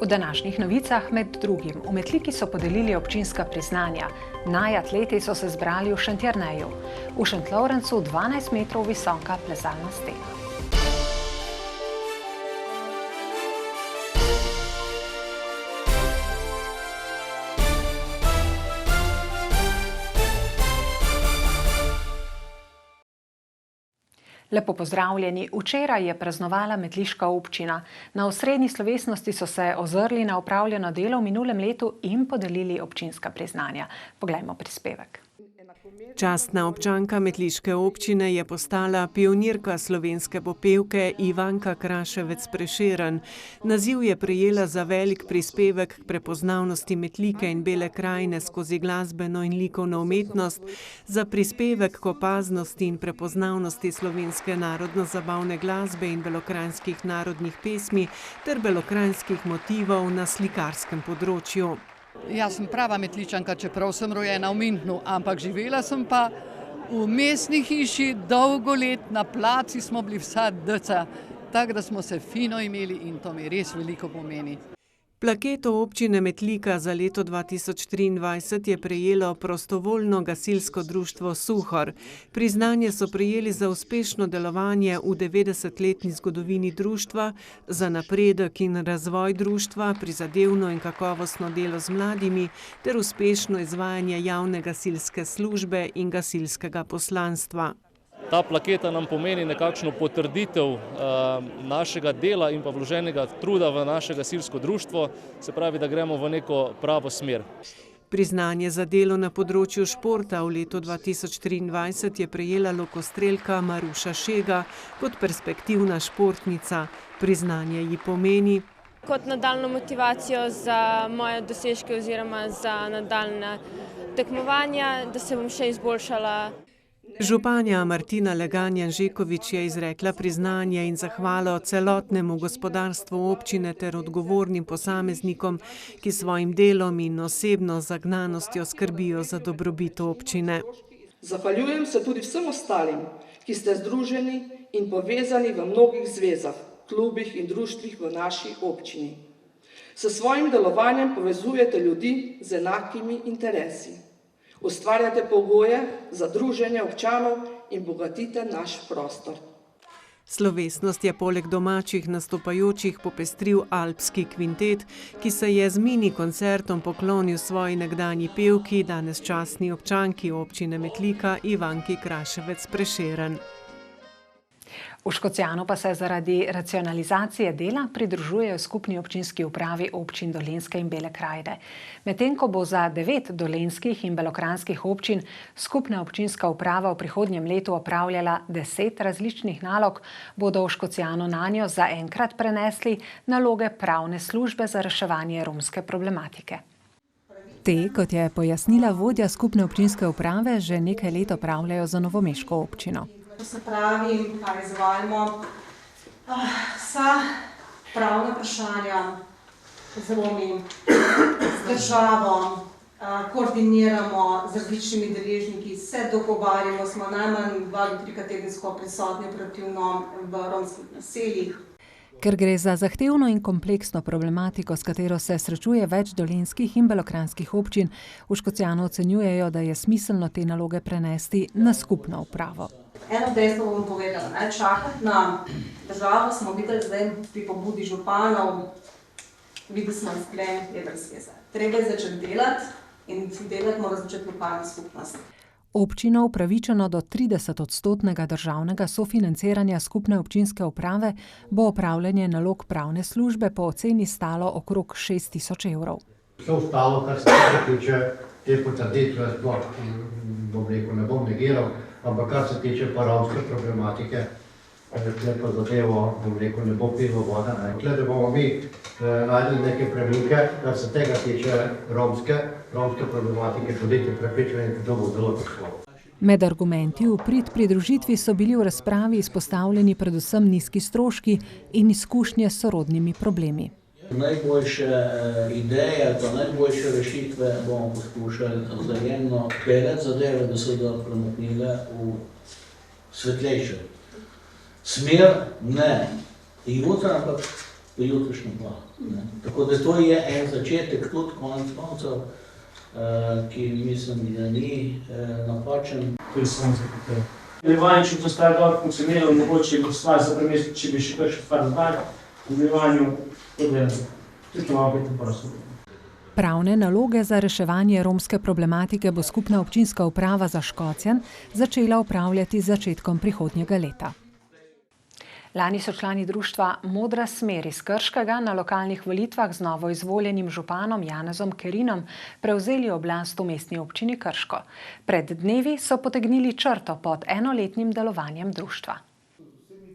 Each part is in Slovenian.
V današnjih novicah med drugim v Metliki so podelili občinska priznanja. Najatleti so se zbrali v Šentjerneju. V Šentlovrencu 12 metrov visoka plezalna stena. Lepo pozdravljeni. Včeraj je praznovala metliška občina. Na osrednji slovesnosti so se ozrli na opravljeno delo v minulem letu in podelili občinska priznanja. Poglejmo prispevek. Častna občanka metliške občine je postala pionirka slovenske popevke Ivanka Kraševec-Prešeren. Naziv je prejela za velik prispevek k prepoznavnosti Metlike in Bele krajine skozi glasbeno in likovno umetnost, za prispevek k opaznosti in prepoznavnosti slovenske narodno-zabavne glasbe in belokranjskih narodnih pesmi ter belokranjskih motivov na slikarskem področju. Jaz sem prava Metličanka, čeprav sem rojena v Mintnu, ampak živela sem pa v mestni hiši dolgo let, na placi smo bili vsa deca, tako da smo se fino imeli in to mi res veliko pomeni. Plaketo občine Metlika za leto 2023 je prejelo prostovoljno gasilsko društvo Suhor. Priznanje so prejeli za uspešno delovanje v 90-letni zgodovini društva, za napredek in razvoj društva, prizadevno in kakovostno delo z mladimi ter uspešno izvajanje javne gasilske službe in gasilskega poslanstva. Ta plaketa nam pomeni nekakšno potrditev našega dela in pa vloženega truda v naše gasilsko društvo, se pravi, da gremo v neko pravo smer. Priznanje za delo na področju športa v letu 2023 je prejela lokostrelka Maruša Šega kot perspektivna športnica. Priznanje ji pomeni kot nadaljnjo motivacijo za moje dosežke oziroma za nadaljnja tekmovanja, da se bom še izboljšala. Županja Martina Legan-Janžekovič je izrekla priznanje in zahvalo celotnemu gospodarstvu občine ter odgovornim posameznikom, ki svojim delom in osebno zagnanostjo skrbijo za dobrobit občine. Zahvaljujem se tudi vsem ostalim, ki ste združeni in povezani v mnogih zvezah, klubih in društvih v naši občini. S svojim delovanjem povezujete ljudi z enakimi interesi. Ustvarjate pogoje za druženje občanov in bogatite naš prostor. Slovesnost je poleg domačih nastopajočih popestril alpski kvintet, ki se je z mini koncertom poklonil svoji nekdanji pevki, danes častni občanki občine Metlika Ivanki Kraševec-Prešeren. V Škocjanu pa se zaradi racionalizacije dela pridružujejo skupni občinski upravi občin Dolenjske in Bele krajine. Medtem ko bo za 9 dolenjskih in belokranjskih občin skupna občinska uprava v prihodnjem letu opravljala 10 različnih nalog, bodo v Škocjanu nanjo zaenkrat prenesli naloge pravne službe za reševanje romske problematike. Te, kot je pojasnila vodja skupne občinske uprave, že nekaj let opravljajo za novomeško občino. To se pravi, kaj izvajamo, vsa pravna vprašanja z Romi, z državo, koordiniramo z različnimi deležniki, se dogovarjamo, smo najmanj 2 do 3 tedensko prisotni operativno v romskih naseljih. Ker gre za zahtevno in kompleksno problematiko, s katero se srečuje več dolenjskih in belokranjskih občin, v Škocjanu ocenjujejo, da je smiselno te naloge prenesti na skupno upravo. Eno dejstvo bom povedala, čakati na državo smo videli zdaj pri pobudi županov, videli smo izplen jedrske zveze. Treba je začeti delati in delati mora začeti lokalna skupnost. Občino upravičeno do 30% državnega sofinanciranja skupne občinske uprave bo opravljanje nalog pravne službe po oceni stalo okrog 6.000 evrov. Vse ostalo, kar se tiče te potrditve, sploh ne bom negiral, ampak kar se tiče pa romske problematike, pa zadevo, ne bo pilo voda. Tukaj, da bomo mi najdeli neke premike, kar se tega tiče romske problematike, bodite prepričani, da to bo zelo težko. Med argumenti v prid pridružitvi so bili v razpravi izpostavljeni predvsem nizki stroški in izkušnje s sorodnimi problemi. Najboljše ideje, pa najboljše rešitve bomo poskušali vzajemno peljati zadeve, da se bodo premaknile v svetlejšo smer, ne jutra, ampak pa jutrišnjem pa. Tako da to je en začetek, tudi konec koncev, ki mislim, da ni napačen. To je samo za potrebo. Nadaljevanje, če bi to stvar dobro funkcioniralo, mogoče bi stvar za premestiti, če bi še kakšno stvar dodali. V nadaljevanju, tudi malo biti prosto. Pravne naloge za reševanje romske problematike bo skupna občinska uprava za Škocjan začela upravljati z začetkom prihodnjega leta. Lani so člani društva Modra smer iz Krškega na lokalnih volitvah z novo izvoljenim županom Janezom Kerinom prevzeli oblast v mestni občini Krško. Pred dnevi so potegnili črto pod enoletnim delovanjem društva.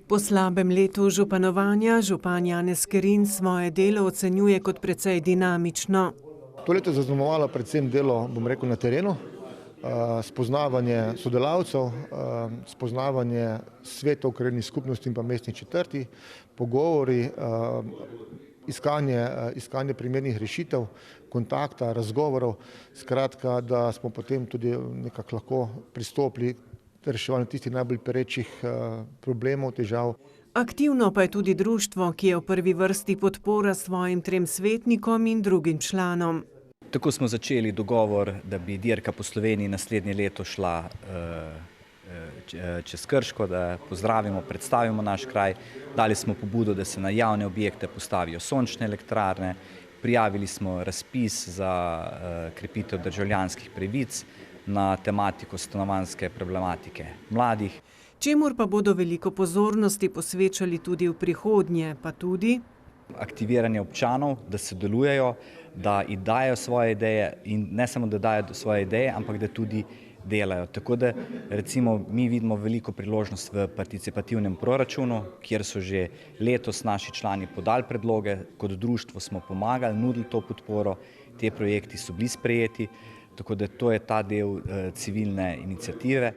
Po slabem letu županovanja župan Janez Kerin svoje delo ocenjuje kot precej dinamično. To leto je zaznamovalo predvsem delo, bom rekel, na terenu, spoznavanje sodelavcev, spoznavanje svetov krajevnih skupnosti in pa mestnih četrti, pogovori, iskanje primernih rešitev, kontakta, razgovorov, skratka, da smo potem tudi nekako lahko pristopili k reševanju tistih najbolj perečih problemov, težav. Aktivno pa je tudi društvo, ki je v prvi vrsti podpora svojim 3 svetnikom in drugim članom. Tako smo začeli dogovor, da bi dirka po Sloveniji naslednje leto šla čez Krško, da pozdravimo, predstavimo naš kraj. Dali smo pobudo, da se na javne objekte postavijo sončne elektrarne. Prijavili smo razpis za krepitev državljanskih pravic na tematiko stanovanjske problematike mladih. Čemur pa bodo veliko pozornosti posvečali tudi v prihodnje, pa tudi aktiviranje občanov, da sodelujejo, da dajo svoje ideje in ne samo, da dajo svoje ideje, ampak da tudi delajo. Tako da recimo mi vidimo veliko priložnost v participativnem proračunu, kjer so že letos naši člani podali predloge, kot društvo smo pomagali, nudili to podporo, te projekti so bili sprejeti, tako da to je ta del civilne iniciative.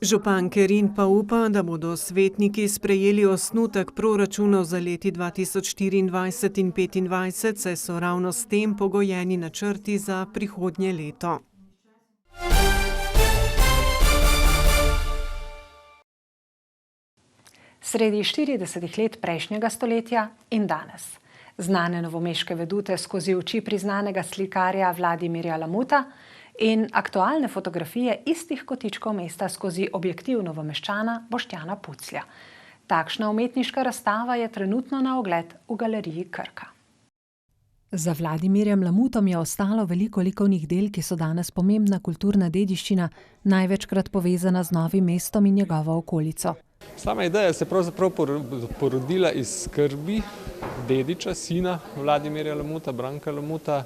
Župan Kerin pa upa, da bodo svetniki sprejeli osnutek proračunov za leti 2024 in 2025, saj so ravno s tem pogojeni načrti za prihodnje leto. Sredi 40 let prejšnjega stoletja in danes. Znane novomeške vedute skozi oči priznanega slikarja Vladimirja Lamuta in aktualne fotografije istih kotičkov mesta skozi objektiv Novomeščana Boštjana Puclja. Takšna umetniška razstava je trenutno na ogled v galeriji Krka. Za Vladimirjem Lamutom je ostalo veliko likovnih del, ki so danes pomembna kulturna dediščina, največkrat povezana z Novim mestom in njegovo okolico. Sama ideja se pravzaprav porodila iz skrbi dediča, sina Vladimirja Lamuta, Branka Lamuta,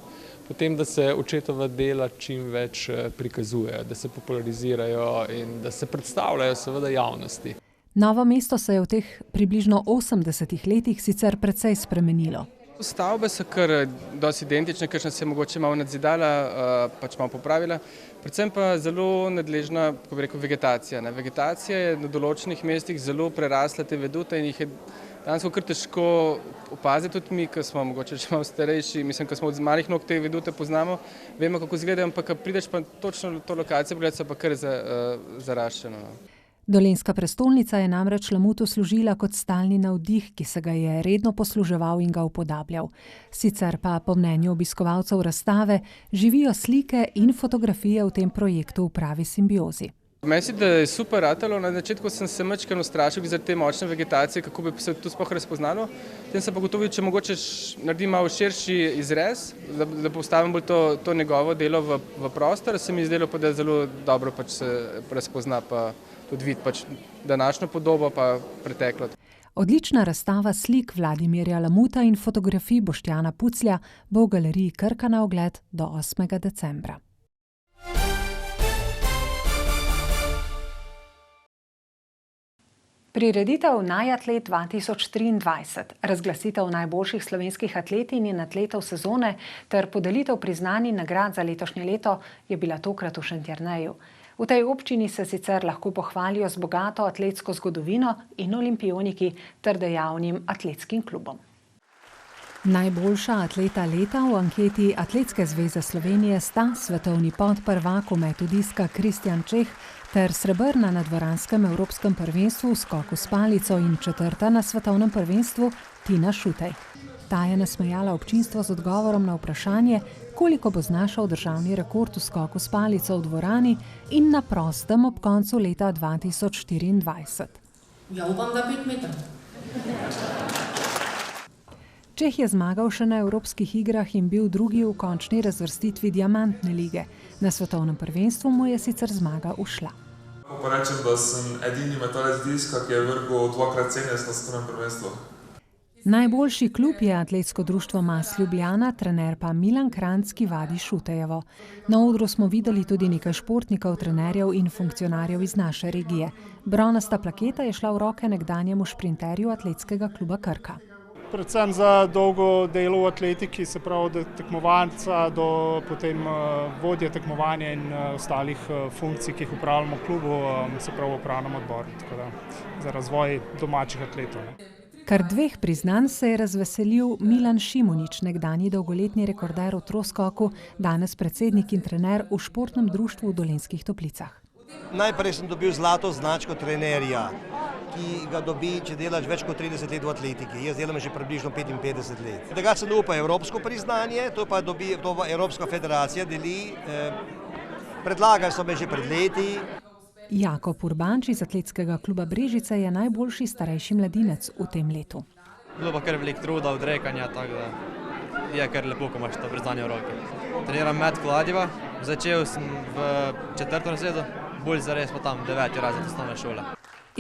potem, da se očetova dela čim več prikazujejo, da se popularizirajo in da se predstavljajo seveda javnosti. Novo mesto se je v teh približno 80 letih sicer precej spremenilo. Stavbe so kar dosti identične, kakšna se je mogoče malo nadzidala, pač malo popravila. Predvsem pa zelo nadležna, kako bi rekel, vegetacija. Vegetacija je na določenih mestih zelo prerasla te vedute in jih je danes kar težko opaziti, tudi mi, ki smo mogoče še malo starejši, mislim, ko smo od malih nog te vedute poznamo, vemo, kako izgledajo, ampak ko prideš pa točno to lokacijo, pogledati so pa kar zaraščeno. Dolenjska prestolnica je namreč Lamutu služila kot stalni navdih, ki se ga je redno posluževal in ga upodabljal. Sicer pa po mnenju obiskovalcev razstave živijo slike in fotografije v tem projektu v pravi simbiozi. Meni se, da je super ratalo. Na začetku sem se majčkeno ustrašil zaradi te močne vegetacije, kako bi se tu sploh razpoznalo. Potem sem pa gotovil, če mogoče naredim malo širši izrez, da postavim bolj to njegovo delo v prostor, se mi zdelo pa, da zelo dobro pač se razpozna pa tudi vid pač današnjo podobo pa preteklo. Odlična razstava slik Vladimirja Lamuta in fotografij Boštjana Puclja bo v galeriji Krka na ogled do 8. decembra. Prireditev Najatlet 2023, razglasitev najboljših slovenskih atletinj in atletov sezone ter podelitev priznanj in nagrad za letošnje leto je bila tokrat v Šentjerneju. V tej občini se sicer lahko pohvalijo z bogato atletsko zgodovino in olimpioniki ter dejavnim atletskim klubom. Najboljša atleta leta v anketi Atletske zveze Slovenije sta svetovni podprvak metodistka Kristjan Čeh ter srebrna na dvoranskem evropskem prvenstvu v skoku s palico in četrta na svetovnem prvenstvu Tina Šutej. Ta je nasmejala občinstvo z odgovorom na vprašanje, koliko bo znašal državni rekord v skoku s palico v dvorani in na prostem ob koncu leta 2024. Ja, upam, da 5 metrov. Čeh je zmagal še na evropskih igrah in bil drugi v končni razvrstitvi diamantne lige. Na svetovnem prvenstvu mu je sicer zmaga ušla. Pa rečem, da sem edini metalec diska, ki je vrgel 2x17 na svetovnem prvenstvu. Najboljši klub je atletsko društvo Mas Ljubljana, trener pa Milan Kranjc, ki vadi Šutejevo. Na odru smo videli tudi nekaj športnikov, trenerjev in funkcionarjev iz naše regije. Bronasta plaketa je šla v roke nekdanjemu šprinterju atletskega kluba Krka. Predvsem za dolgo delo v atletiki, se pravi od tekmovanca do potem vodje tekmovanja in ostalih funkcij, ki jih upravljamo v klubu, se pravi v upravnem odboru, tako da za razvoj domačih atletov. Kar 2 priznanj se je razveselil Milan Šimunič, nekdanji dolgoletni rekorder v troskoku, danes predsednik in trener v športnem društvu v Dolenjskih Toplicah. Najprej sem dobil zlato značko trenerja, ki ga dobi, če delaš več kot 30 let v atletiki. Jaz delam že približno 55 let. Tega sem dobil pa evropsko priznanje, to pa dobi Evropska federacija deli. Predlagali so me že pred leti. Jakob Urbanč iz atletskega kluba Brežice je najboljši starejši mladinec v tem letu. Bilo pa kar veliko truda, odrekanja, tako da je kar lepo, ko imaš to priznanje v roki. Treniram Met Kladiva, začel sem v 4. razredu, bolj zares pa tam 9. razred osnovne šole.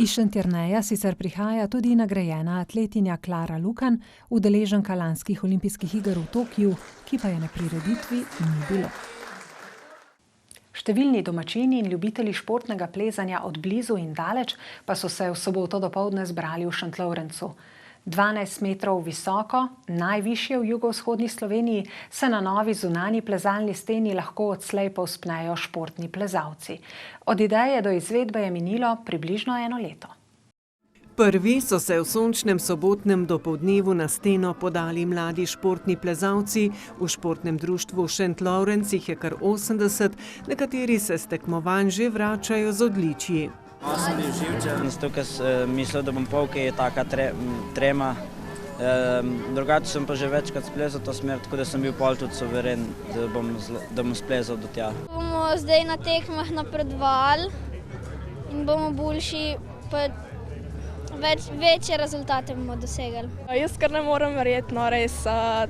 Iz Šentjerneja sicer prihaja tudi nagrajena atletinja Klara Lukan, udeleženka lanskih olimpijskih iger v Tokiu, ki pa je na prireditvi ni bilo. Številni domačini in ljubitelji športnega plezanja od blizu in daleč pa so se v soboto dopoldne zbrali v Šentlovrencu. 12 metrov visoko, najvišje v jugovzhodni Sloveniji, se na novi zunanji plezalni steni lahko odslej povzpnejo športni plezalci. Od ideje do izvedbe je minilo približno 1 leto. Prvi so se v sončnem sobotnem dopoldnevu na steno podali mladi športni plezalci. V športnem društvu Šentlovrenc jih je kar 80, nekateri se s tekmovanj že vračajo z odličji. Sem bil živčen, zato ker sem mislil, da bom pol, ki je taka trema. Drugače sem pa že večkrat splezal to smer, tako da sem bil pol tudi suveren, da bom splezal do tja. Bomo zdaj na tekmah napredovali in bomo boljši, pa večje rezultate bomo dosegali. Jaz kar ne morem verjeti, no res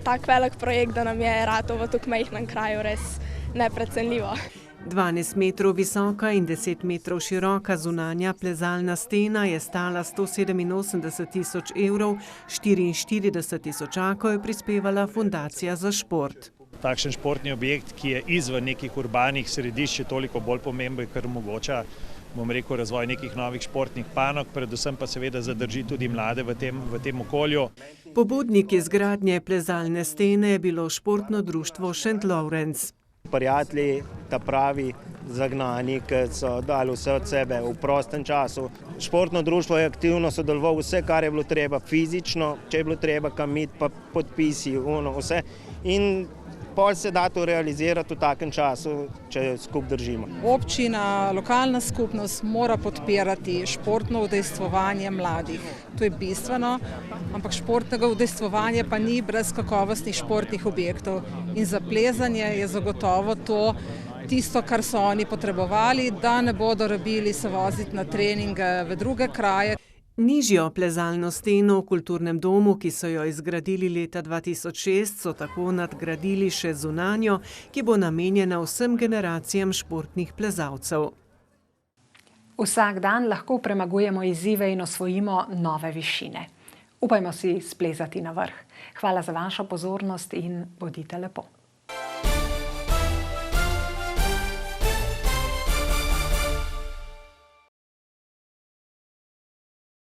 tak velik projekt, da nam je ratal v tako majhnem kraju, res neprecenljivo. 12 metrov visoka in 10 metrov široka zunanja plezalna stena je stala 187 000 evrov, 44 tisočakov je prispevala Fundacija za šport. Takšen športni objekt, ki je izven nekih urbanih središč, je toliko bolj pomemben, ker omogoča, bom rekel, razvoj nekih novih športnih panog, predvsem pa seveda zadrži tudi mlade v tem okolju. Pobudnik izgradnje plezalne stene je bilo športno društvo Šentlovrenc. Prijatelji, ta pravi zagnani, ki so dali vse od sebe v prostem času. Športno društvo je aktivno sodelovalo vse, kar je bilo treba fizično, če je bilo treba kamit, pa podpisi, vse. In pol se da to realizirati v takem času, če skup držimo. Občina, lokalna skupnost mora podpirati športno udejstvovanje mladih. To je bistveno, ampak športnega udejstvovanja pa ni brez kakovostnih športnih objektov. In za plezanje je zagotovo to tisto, kar so oni potrebovali, da ne bodo rabili se voziti na treninge v druge kraje. Nižjo plezalno steno v kulturnem domu, ki so jo izgradili leta 2006, so tako nadgradili še zunanjo, ki bo namenjena vsem generacijam športnih plezalcev. Vsak dan lahko premagujemo izzive in osvojimo nove višine. Upajmo si splezati na vrh. Hvala za vašo pozornost in bodite lepo.